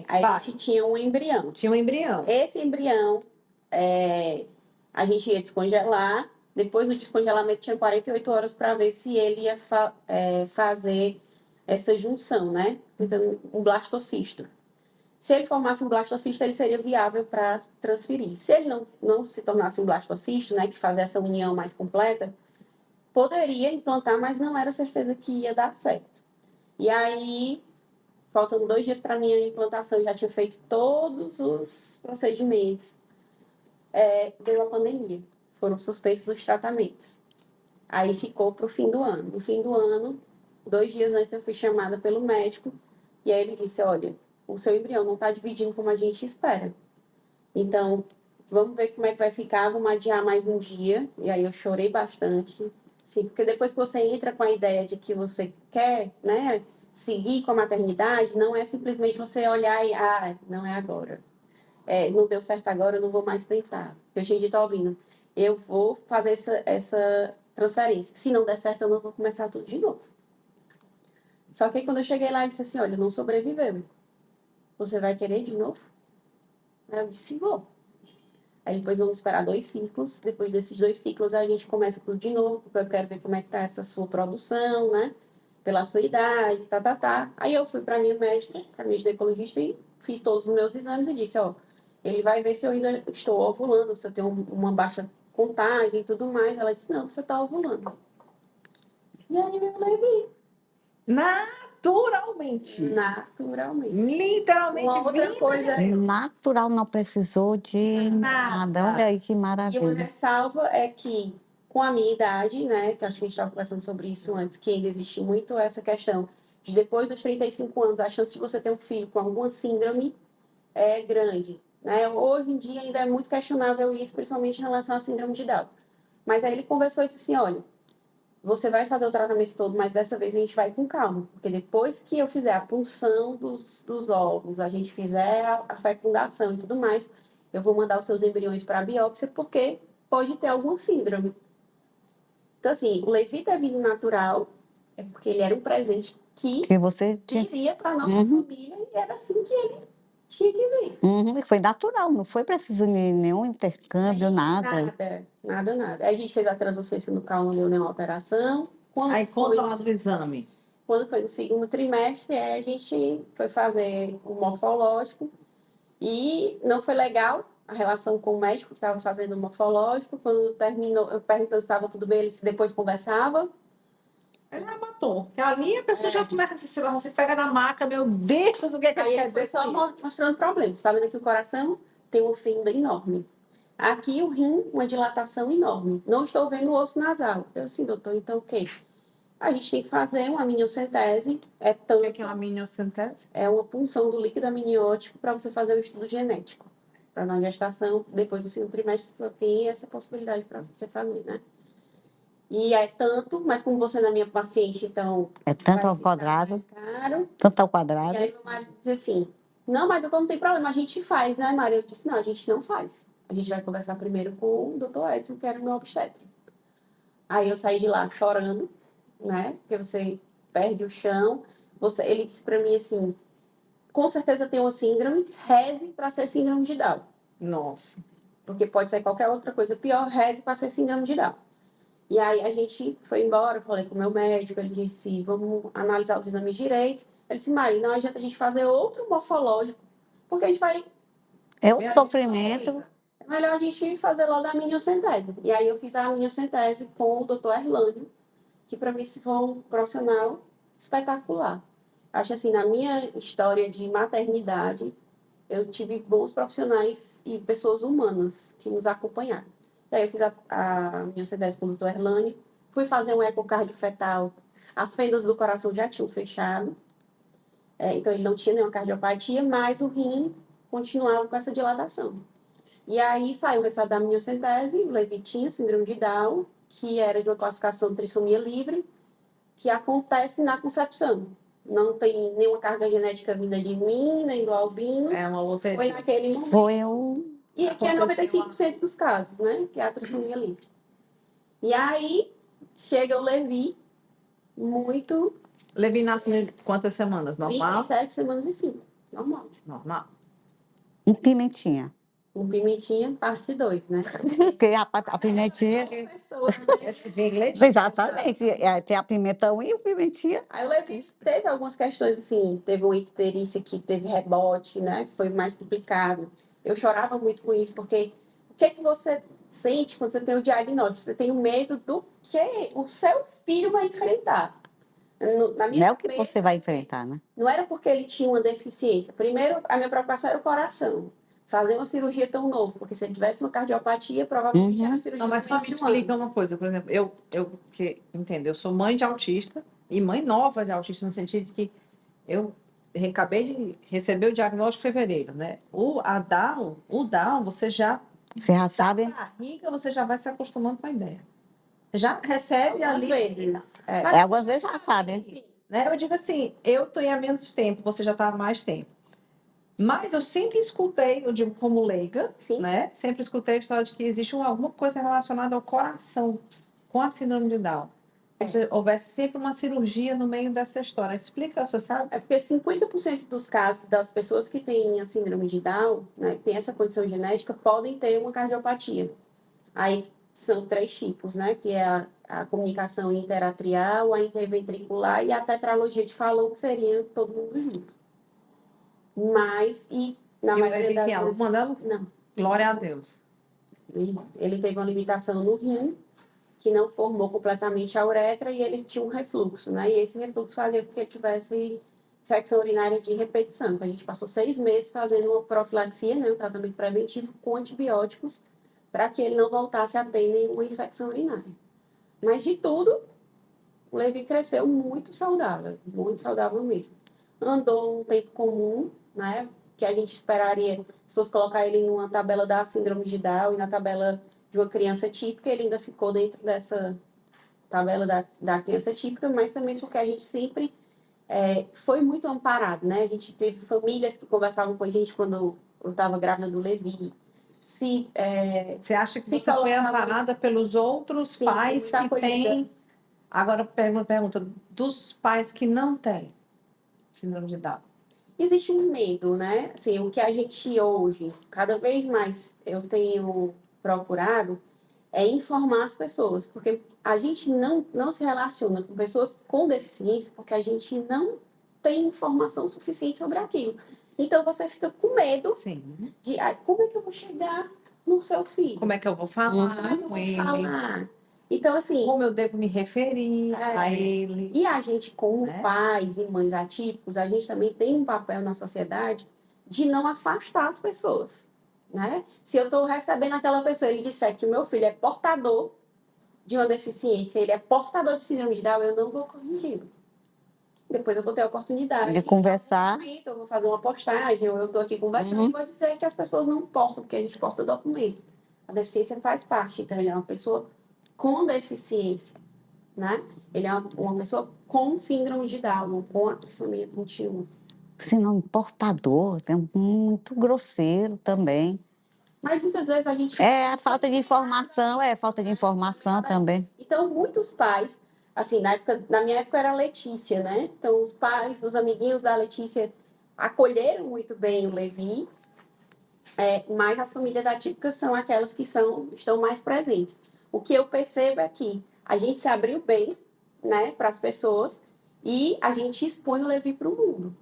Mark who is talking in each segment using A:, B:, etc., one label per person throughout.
A: A gente tinha um embrião.
B: Tinha um embrião.
A: Esse embrião, a gente ia descongelar. Depois do descongelamento, tinha 48 horas para ver se ele ia fazer essa junção, né? Então, um blastocisto. Se ele formasse um blastocisto, ele seria viável para transferir. Se ele não se tornasse um blastocisto, né, que fazia essa união mais completa, poderia implantar, mas não era certeza que ia dar certo. E aí, faltando 2 dias para a minha implantação, eu já tinha feito todos os procedimentos. Veio a pandemia. Foram suspensos os tratamentos. Aí ficou para o fim do ano. No fim do ano, 2 dias antes, eu fui chamada pelo médico. E aí ele disse, olha, o seu embrião não está dividindo como a gente espera. Então, vamos ver como é que vai ficar, vamos adiar mais um dia. E aí eu chorei bastante. Sim, porque depois que você entra com a ideia de que você quer, né, seguir com a maternidade, não é simplesmente você olhar e, não é agora. Não deu certo agora, eu não vou mais tentar. Eu tinha dito ao Albino, eu vou fazer essa transferência. Se não der certo, eu não vou começar tudo de novo. Só que aí, quando eu cheguei lá, ele disse assim, olha, não sobreviveu. Você vai querer de novo? Aí eu disse, vou. Aí depois vamos esperar 2 ciclos. Depois desses 2 ciclos, a gente começa tudo de novo, porque eu quero ver como é que tá essa sua produção, né? Pela sua idade, tá. Aí eu fui para minha médica, para minha ginecologista, e fiz todos os meus exames e disse, ó, ele vai ver se eu ainda estou ovulando, se eu tenho uma baixa contagem e tudo mais. Ela disse, não, você tá ovulando. E aí eu levei.
B: Naturalmente. Literalmente.
A: Uma outra coisa.
C: Natural, não precisou de nada. Olha aí que
A: E uma
C: maravilha.
A: ressalva é que, com a minha idade, né, que acho que a gente estava conversando sobre isso antes, que ainda existe muito essa questão de depois dos 35 anos, a chance de você ter um filho com alguma síndrome é grande. Né? Hoje em dia ainda é muito questionável isso, principalmente em relação à síndrome de Down. Mas aí ele conversou e disse assim, olha, você vai fazer o tratamento todo, mas dessa vez a gente vai com calma. Porque depois que eu fizer a punção dos óvulos, a gente fizer a fecundação e tudo mais, eu vou mandar os seus embriões para a biópsia, porque pode ter alguma síndrome. Então, assim, o Levi ter vindo natural é porque ele era um presente que
C: você tinha...
A: viria para a nossa família e era assim que ele tinha que vir.
C: Foi natural, não foi preciso de nenhum intercâmbio, nada.
A: Nada. Aí a gente fez a transferência no calo, não deu nenhuma operação.
B: Aí controlado o exame.
A: Quando foi no 2º trimestre, a gente foi fazer o morfológico e não foi legal a relação com o médico que estava fazendo o morfológico. Quando terminou, eu perguntando se estava tudo bem, ele depois conversava.
B: Ele já matou. Porque ali a pessoa já começa a se você pega na maca, meu Deus, o que é que ele quer dizer?
A: Só mostrando problemas. Está vendo aqui o coração? Tem uma fenda enorme. Aqui o rim, uma dilatação enorme. Não estou vendo o osso nasal. Eu assim, doutor, então o quê? A gente tem que fazer uma amniocentese.
B: O que é uma amniocentese?
A: É uma punção do líquido amniótico para você fazer o estudo genético. Para na gestação, depois do 2º trimestre, você tem essa possibilidade para você fazer, né? E é tanto, mas como você não é minha paciente, então...
C: É tanto ao quadrado.
A: Mais caro.
C: Tanto ao quadrado.
A: E aí meu marido diz assim, não, mas não tem problema, a gente faz, né, Maria? Eu disse, não, a gente não faz. A gente vai conversar primeiro com o doutor Edson, que era o meu obstetra. Aí eu saí de lá chorando, né? Porque você perde o chão. Ele disse para mim assim, com certeza tem uma síndrome, reze para ser síndrome de Down.
B: Nossa.
A: Porque pode ser qualquer outra coisa pior, reze para ser síndrome de Down. E aí a gente foi embora, eu falei com o meu médico, ele disse, vamos analisar os exames direito. Ele disse, Mari, não adianta a gente fazer outro morfológico, porque a gente vai...
C: É um sofrimento.
A: É melhor a gente fazer logo a amniocentese. E aí eu fiz a amniocentese com o doutor Erlânio, que para mim foi um profissional espetacular. Acho assim, na minha história de maternidade, eu tive bons profissionais e pessoas humanas que nos acompanharam. E aí eu fiz a amniocentese com o doutor Erlânio, fui fazer um ecocardio fetal, as fendas do coração já tinham fechado, então ele não tinha nenhuma cardiopatia, mas o rim continuava com essa dilatação. E aí saiu o resultado da amniocentese, o Levi tinha síndrome de Down, que era de uma classificação de trissomia livre, que acontece na concepção. Não tem nenhuma carga genética vinda de mim, nem do Albino.
B: É uma outra.
A: Foi naquele momento. E aqui é 95% dos casos, né? Que é a trissomia livre. E aí, chega o Levi, muito...
B: Levi nasce em quantas semanas? Normal?
A: 37 semanas e 5. Normal.
B: Normal.
C: Um pimentinha.
A: Um pimentinha, parte 2, né?
C: Porque a pimentinha...
A: Pessoa, né?
B: Esse de leite.
C: Exatamente. Tem a pimentão e o pimentinha.
A: Aí o Levi teve algumas questões, assim, teve uma icterícia que teve rebote, né? Foi mais complicado. Eu chorava muito com isso, porque o que é que você sente quando você tem o diagnóstico? Você tem o medo do que o seu filho vai enfrentar. Na minha
C: Não é o que
A: cabeça,
C: você vai enfrentar, né?
A: não era porque ele tinha uma deficiência. Primeiro, a minha preocupação era o coração. Fazer uma cirurgia tão novo, porque se ele tivesse uma cardiopatia, provavelmente era cirurgia.
B: Não, mas só me
A: de um ano.
B: explica uma coisa, por exemplo, entendo, eu sou mãe de autista e mãe nova de autista, no sentido de que eu acabei de receber o diagnóstico em fevereiro, né? O Down, você já,
C: Você já sabe?
B: na barriga, você já vai se acostumando com a ideia. Já recebe
A: Algumas
B: ali.
A: vezes.
C: Algumas vezes já sabe.
B: Né? Eu digo assim, eu estou há menos tempo, você já está há mais tempo. Mas eu sempre escutei, eu digo como leiga,
A: Sim.
B: né? Sempre escutei a história de que existe alguma coisa relacionada ao coração com a síndrome de Down. Como se houvesse sempre uma cirurgia no meio dessa história. Explica, você sabe?
A: É porque 50% dos casos das pessoas que têm a síndrome de Down, né, que tem essa condição genética, podem ter uma cardiopatia. Aí são 3 tipos, né? Que é a comunicação interatrial, a interventricular e a tetralogia de Fallot, que seria todo mundo junto. Mas, e na maioria das vezes...
B: Alguma delas?
A: Não.
B: Glória a Deus.
A: Ele teve uma limitação no rim, que não formou completamente a uretra, e ele tinha um refluxo, né? E esse refluxo fazia com que ele tivesse infecção urinária de repetição. Então, a gente passou 6 meses fazendo uma profilaxia, né? Um tratamento preventivo com antibióticos, para que ele não voltasse a ter nenhuma infecção urinária. Mas, de tudo, o Levi cresceu muito saudável mesmo. Andou um tempo comum, né? Que a gente esperaria, se fosse colocar ele numa tabela da síndrome de Down e na tabela de uma criança típica, ele ainda ficou dentro dessa tabela da criança típica, mas também porque a gente sempre foi muito amparado, né? A gente teve famílias que conversavam com a gente quando eu estava grávida do Levi.
B: Você acha que
A: se
B: você foi
A: colocava-
B: amparada pelos outros
A: Sim,
B: pais
A: muita
B: que
A: acolhida.
B: têm... Agora, uma pergunta. Dos pais que não têm síndrome de Down.
A: Existe um medo, né? Assim, o que a gente hoje, cada vez mais eu tenho procurado é informar as pessoas, porque a gente não se relaciona com pessoas com deficiência porque a gente não tem informação suficiente sobre aquilo. Então, você fica com medo
B: Sim.
A: de como é que eu vou chegar no seu filho?
B: Como é que eu vou falar
A: Como é que eu
B: com
A: vou
B: ele?
A: falar? Então, assim...
B: Como eu devo me referir a ele?
A: E a gente, como
B: Né?
A: pais e mães atípicos, a gente também tem um papel na sociedade de não afastar as pessoas, né? Se eu estou recebendo aquela pessoa, ele disser que o meu filho é portador de uma deficiência, ele é portador de síndrome de Down, eu não vou corrigi-lo. Depois eu vou ter a oportunidade
C: De conversar.
A: Eu vou fazer uma postagem, ou eu estou aqui conversando e vou dizer que as pessoas não portam, porque a gente porta documento. A deficiência faz parte, então ele é uma pessoa com deficiência, né? Ele é uma pessoa com síndrome de Down, com a trissomia 21.
C: Senão, portador, é muito grosseiro também.
A: Mas muitas vezes a gente...
C: A falta de informação, falta de informação também.
A: Então, muitos pais, assim, na minha época era Letícia, né? Então, os pais, os amiguinhos da Letícia acolheram muito bem o Levi, mas as famílias atípicas são aquelas que estão mais presentes. O que eu percebo é que a gente se abriu bem, né, para as pessoas e a gente expõe o Levi para o mundo.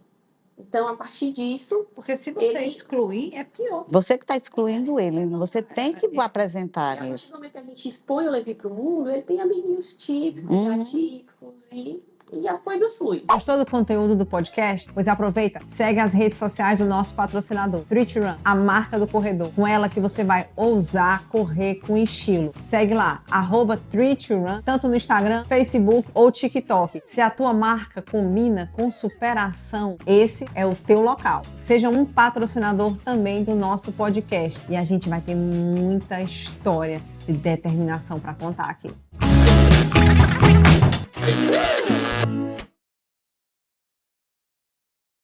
A: Então, a partir disso...
B: Porque se você excluir, é pior.
C: Você que está excluindo ele, você tem que apresentar
A: E a
C: ele.
A: partir do momento que a gente expõe o Levi para o mundo, ele tem amiguinhos típicos, atípicos e a coisa flui.
B: Gostou do conteúdo do podcast? Pois aproveita, segue as redes sociais do nosso patrocinador, 3to Run, a marca do corredor. Com ela que você vai ousar correr com estilo. Segue lá, @3to Run, tanto no Instagram, Facebook ou TikTok. Se a tua marca combina com superação, esse é o teu local. Seja um patrocinador também do nosso podcast. E a gente vai ter muita história de determinação para contar aqui.